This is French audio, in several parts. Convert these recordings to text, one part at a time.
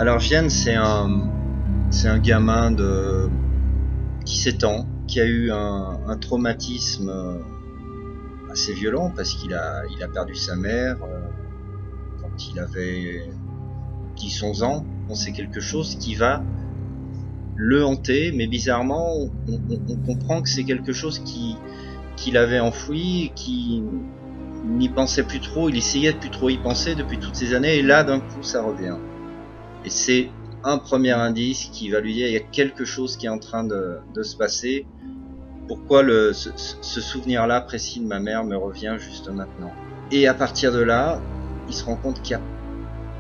Alors Vienne, c'est un gamin qui s'étend, qui a eu un traumatisme assez violent parce il a perdu sa mère quand il avait 10-11 ans. Bon, c'est quelque chose qui va le hanter, mais bizarrement, on comprend que c'est quelque chose qu'il avait enfoui, qui n'y pensait plus trop, il essayait de plus trop y penser depuis toutes ces années, et là, d'un coup, ça revient. Et c'est un premier indice qui va lui dire il y a quelque chose qui est en train de se passer. Pourquoi ce souvenir-là précis de ma mère me revient juste maintenant? Et à partir de là, il se rend compte qu'il y a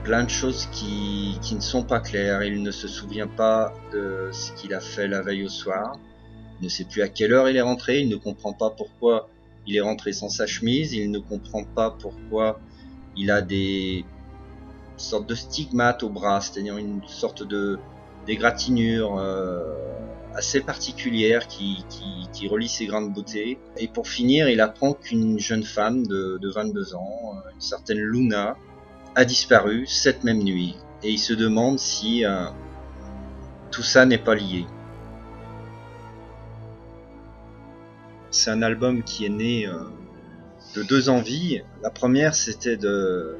plein de choses qui ne sont pas claires. Il ne se souvient pas de ce qu'il a fait la veille au soir. Il ne sait plus à quelle heure il est rentré. Il ne comprend pas pourquoi il est rentré sans sa chemise. Il ne comprend pas pourquoi il a des sortes de stigmates au bras, c'est-à-dire une sorte d'égratignure assez particulière qui relie ses grains de beauté. Et pour finir, il apprend qu'une jeune femme de 22 ans, une certaine Luna, a disparu cette même nuit. Et il se demande si tout ça n'est pas lié. C'est un album qui est né de deux envies. La première, c'était de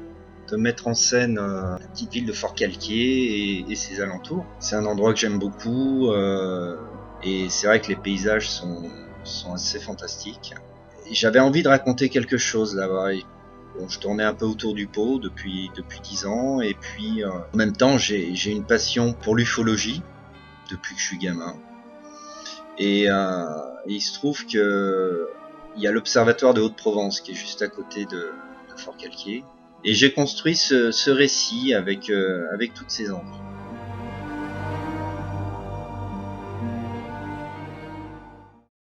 mettre en scène la petite ville de Fort-Calquier et ses alentours. C'est un endroit que j'aime beaucoup et c'est vrai que les paysages sont assez fantastiques. Et j'avais envie de raconter quelque chose là-bas. Bon, je tournais un peu autour du pot depuis 10 ans et puis en même temps j'ai une passion pour l'ufologie depuis que je suis gamin. Et il se trouve que il y a l'observatoire de Haute-Provence qui est juste à côté de Fort-Calquier. Et j'ai construit ce récit avec toutes ces envies.